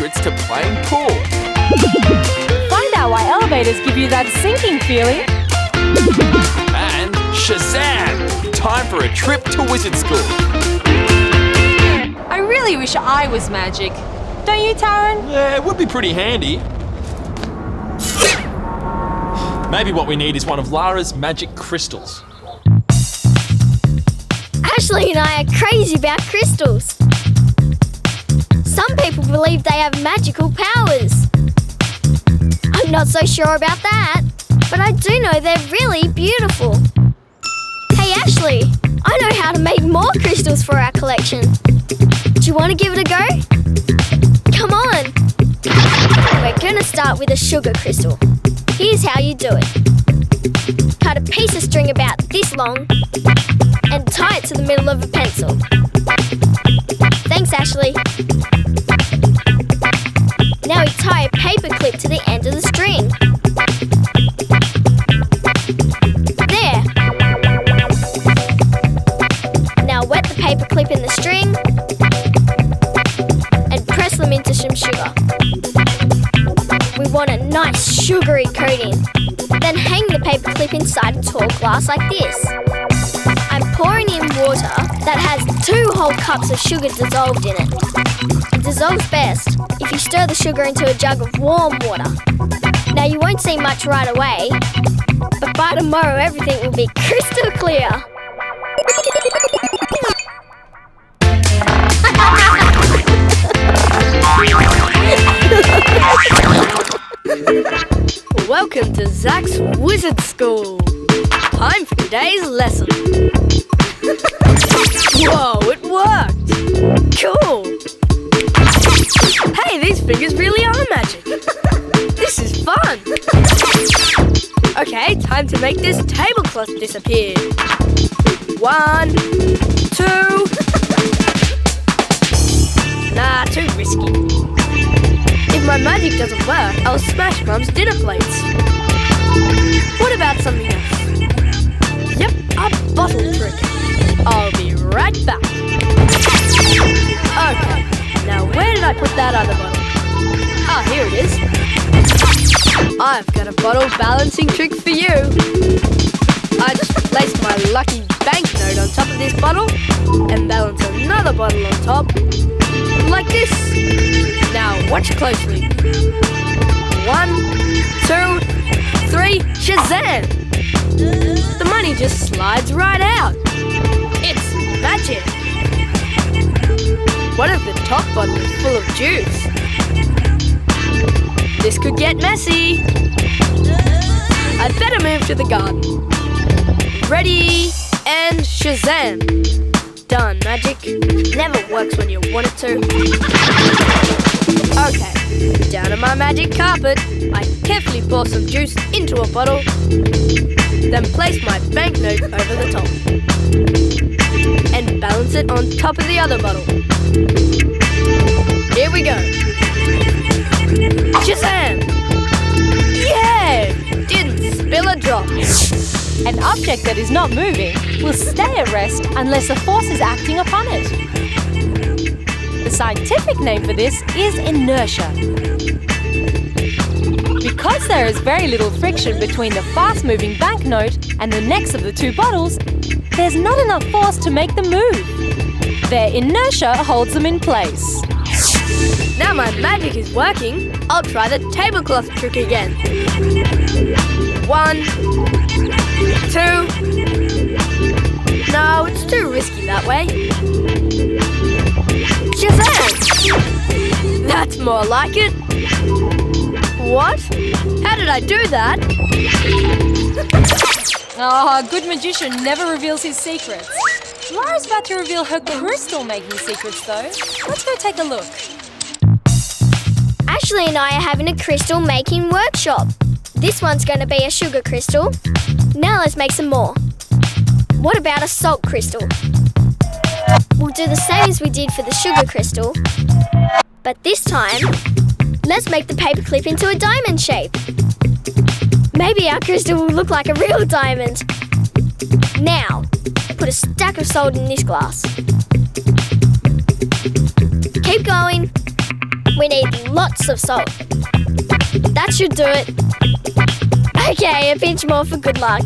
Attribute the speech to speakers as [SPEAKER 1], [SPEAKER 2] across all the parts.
[SPEAKER 1] secrets to playing pool.
[SPEAKER 2] Find out why elevators give you that sinking feeling.
[SPEAKER 1] And Shazam! Time for a trip to Wizard School.
[SPEAKER 2] I really wish I was magic. Don't you, Taryn?
[SPEAKER 1] Yeah, it would be pretty handy. Maybe what we need is one of Lara's magic crystals.
[SPEAKER 3] Ashley and I are crazy about crystals. Some people believe they have magical powers. I'm not so sure about that, but I do know they're really beautiful. Hey Ashley, I know how to make more crystals for our collection. Do you want to give it a go? Come on. We're going to start with a sugar crystal. Here's how you do it. Cut a piece of string about this long and tie it to the middle of a pencil. Thanks, Ashley. Now we tie a paper clip to the end of the string. There. Now wet the paper clip in the string and press them into some sugar. We want a nice sugary coating. Then hang the paper clip inside a tall glass like this. I'm pouring in water that has 2 whole cups of sugar dissolved in it. It dissolves best if you stir the sugar into a jug of warm water. Now you won't see much right away, but by tomorrow everything will be crystal clear.
[SPEAKER 4] Welcome to Zach's Wizard School. Time for today's lesson. Whoa, it worked! Cool! Hey, these fingers really are magic. This is fun. Okay, time to make this tablecloth disappear. 1, 2... Nah, too risky. If my magic doesn't work, I'll smash Mum's dinner plates. What about something else? Yep, a bottle trick. I'll be right back. Okay, now where did I put that other bottle? Ah, here it is. I've got a bottle balancing trick for you. I just placed my lucky banknote on top of this bottle and balance another bottle on top, like this. Now watch closely. 1, 2, 3, Shazam! The money just slides right out. It's magic. What if the top bottle is full of juice? This could get messy. I'd better move to the garden. Ready and Shazam! Done, magic. Never works when you want it to. Okay, down on my magic carpet, I carefully pour some juice into a bottle, then place my banknote over the top, and balance it on top of the other bottle. Here we go. Shazam! Yeah! Didn't spill a drop.
[SPEAKER 2] An object that is not moving will stay at rest unless a force is acting upon it. The scientific name for this is inertia. Because there is very little friction between the fast-moving banknote and the necks of the 2 bottles, there's not enough force to make them move. Their inertia holds them in place.
[SPEAKER 4] Now my magic is working, I'll try the tablecloth trick again. 1, 2... No, it's too risky that way. Shazam! That's more like it. What? How did I do that?
[SPEAKER 2] Oh, a good magician never reveals his secrets. Lara's about to reveal her crystal-making secrets, though. Let's go take a look.
[SPEAKER 3] Ashley and I are having a crystal making workshop. This one's going to be a sugar crystal. Now let's make some more. What about a salt crystal? We'll do the same as we did for the sugar crystal, but this time, let's make the paperclip into a diamond shape. Maybe our crystal will look like a real diamond. Now, put a stack of salt in this glass. Keep going. We need lots of salt. That should do it. Okay, a pinch more for good luck.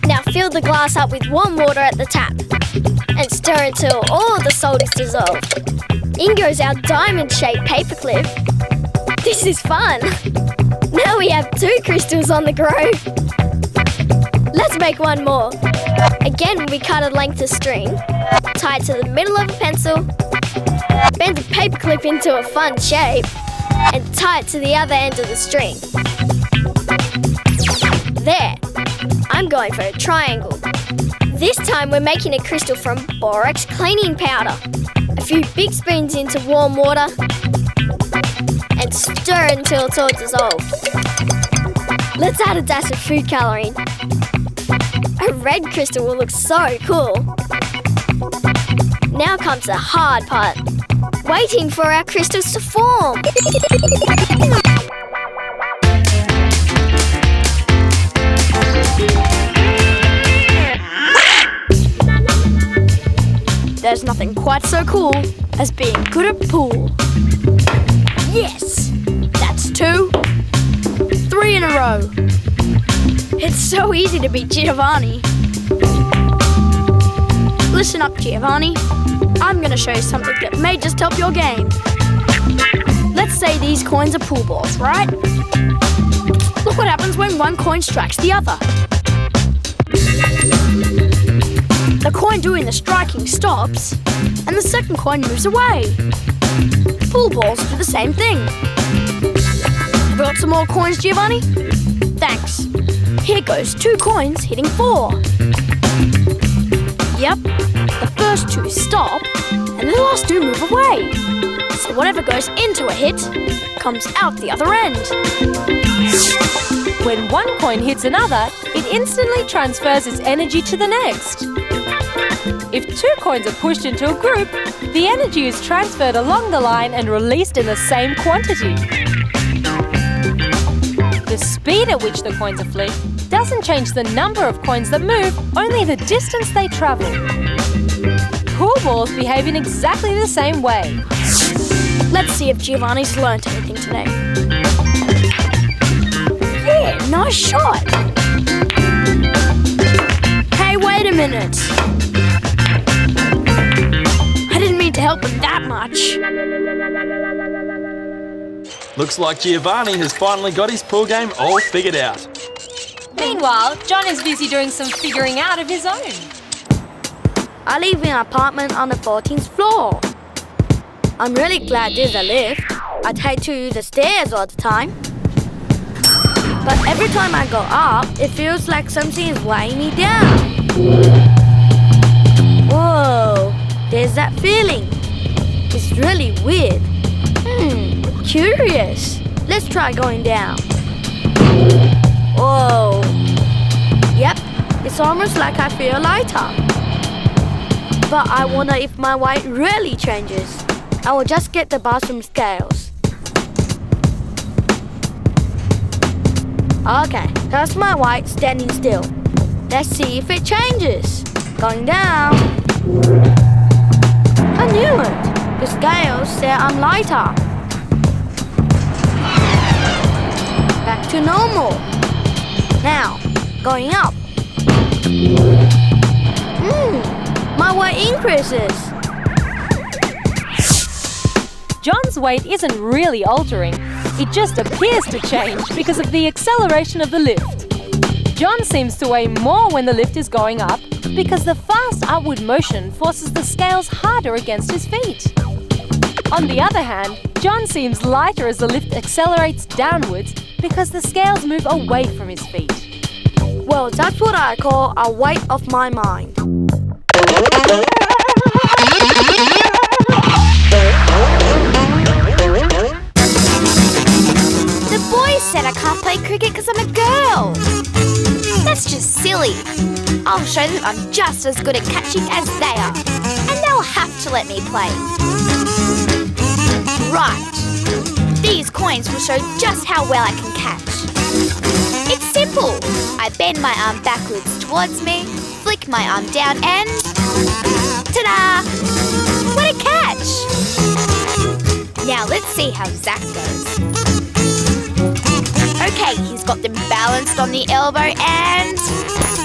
[SPEAKER 3] Now fill the glass up with warm water at the tap and stir until all the salt is dissolved. In goes our diamond-shaped paperclip. This is fun. Now we have 2 crystals on the go. Let's make one more. Again, we cut a length of string, tie it to the middle of a pencil, bend the paperclip into a fun shape, and tie it to the other end of the string. There. I'm going for a triangle. This time we're making a crystal from borax cleaning powder. A few big spoons into warm water and stir until it's all dissolved. Let's add a dash of food colouring. A red crystal will look so cool. Now comes the hard part, waiting for our crystals to form.
[SPEAKER 4] There's nothing quite so cool as being good at pool. Yes! That's 2, 3 in a row. It's so easy to beat Giovanni. Listen up, Giovanni. I'm going to show you something that may just help your game. Let's say these coins are pool balls, right? Look what happens when one coin strikes the other. The coin doing the striking stops, and the second coin moves away. Pool balls do the same thing. Have you got some more coins, Giovanni? Thanks. Here goes 2 coins hitting 4. Yep, the first 2 stop, and the last 2 move away. So whatever goes into a hit comes out the other end.
[SPEAKER 2] When one coin hits another, it instantly transfers its energy to the next. If 2 coins are pushed into a group, the energy is transferred along the line and released in the same quantity. The speed at which the coins are flipped doesn't change the number of coins that move, only the distance they travel. Pool balls behave in exactly the same way.
[SPEAKER 4] Let's see if Giovanni's learnt anything today. Yeah, nice shot! Hey, wait a minute! I didn't mean to help him that much.
[SPEAKER 1] Looks like Giovanni has finally got his pool game all figured out.
[SPEAKER 2] Meanwhile, John is busy doing some figuring out of his own.
[SPEAKER 4] I live in an apartment on the 14th floor. I'm really glad there's a lift. I'd hate to use the stairs all the time. But every time I go up, it feels like something is weighing me down. Whoa, there's that feeling. It's really weird. Curious. Let's try going down. Whoa. Yep, it's almost like I feel lighter. But I wonder if my weight really changes. I will just get the bathroom scales. Okay, that's my weight standing still. Let's see if it changes. Going down. I knew it. The scales say I'm lighter. Back to normal. Now, going up. My weight increases.
[SPEAKER 2] John's weight isn't really altering. It just appears to change because of the acceleration of the lift. John seems to weigh more when the lift is going up because the fast upward motion forces the scales harder against his feet. On the other hand, John seems lighter as the lift accelerates downwards because the scales move away from his feet.
[SPEAKER 4] Well, that's what I call a weight of my mind.
[SPEAKER 3] The boys said I can't play cricket because I'm a girl. That's just silly. I'll show them I'm just as good at catching as they are. And they'll have to let me play. Right. These coins will show just how well I can catch. It's simple. I bend my arm backwards towards me, flick my arm down and... ta-da! What a catch!
[SPEAKER 5] Now let's see how Zach goes. Okay, he's got them balanced on the elbow and...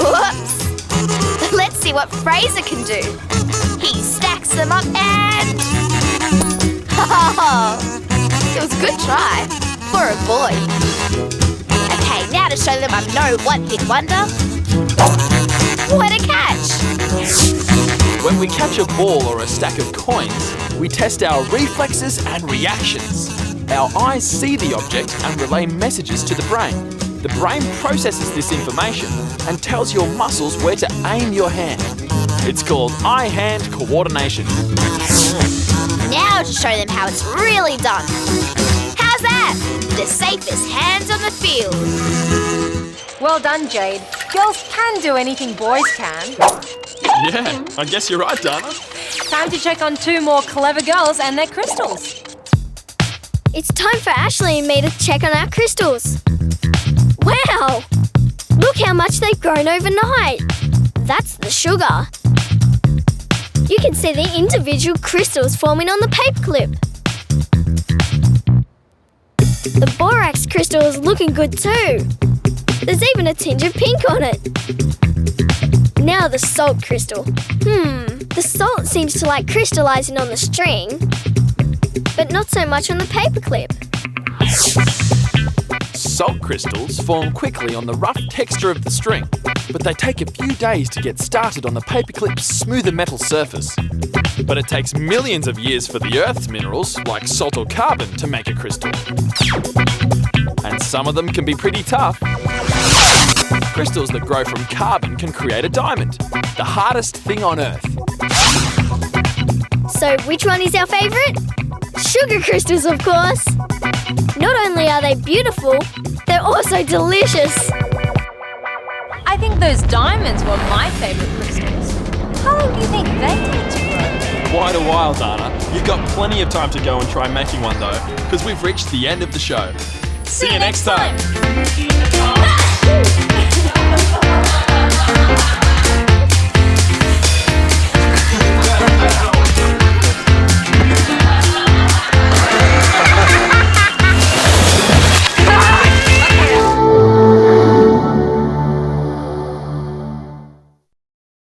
[SPEAKER 5] Whoops! Let's see what Fraser can do. He stacks them up and... Oh, it was a good try for a boy. Okay, now to show them I'm no one-hit wonder. What a catch!
[SPEAKER 1] When we catch a ball or a stack of coins, we test our reflexes and reactions. Our eyes see the object and relay messages to the brain. The brain processes this information and tells your muscles where to aim your hand. It's called eye-hand coordination.
[SPEAKER 5] Now to show them how it's really done. How's that? The safest hands on the field.
[SPEAKER 2] Well done, Jade. Girls can do anything boys can.
[SPEAKER 1] Yeah, I guess you're right, Dana.
[SPEAKER 2] Time to check on 2 more clever girls and their crystals.
[SPEAKER 3] It's time for Ashley and me to check on our crystals. Wow! Look how much they've grown overnight. That's the sugar. You can see the individual crystals forming on the paperclip. The borax crystal is looking good too. There's even a tinge of pink on it. Now the salt crystal. The salt seems to like crystallizing on the string, but not so much on the paperclip.
[SPEAKER 1] Salt crystals form quickly on the rough texture of the string, but they take a few days to get started on the paperclip's smoother metal surface. But it takes millions of years for the Earth's minerals, like salt or carbon, to make a crystal. And some of them can be pretty tough. Crystals that grow from carbon can create a diamond, the hardest thing on Earth.
[SPEAKER 3] So which one is our favourite? Sugar crystals, of course. Not only are they beautiful, they're also delicious.
[SPEAKER 2] I think those diamonds were my favourite crystals. How long do you think they take to grow?
[SPEAKER 1] Quite a while, Dana. You've got plenty of time to go and try making one though, because we've reached the end of the show. See you next time.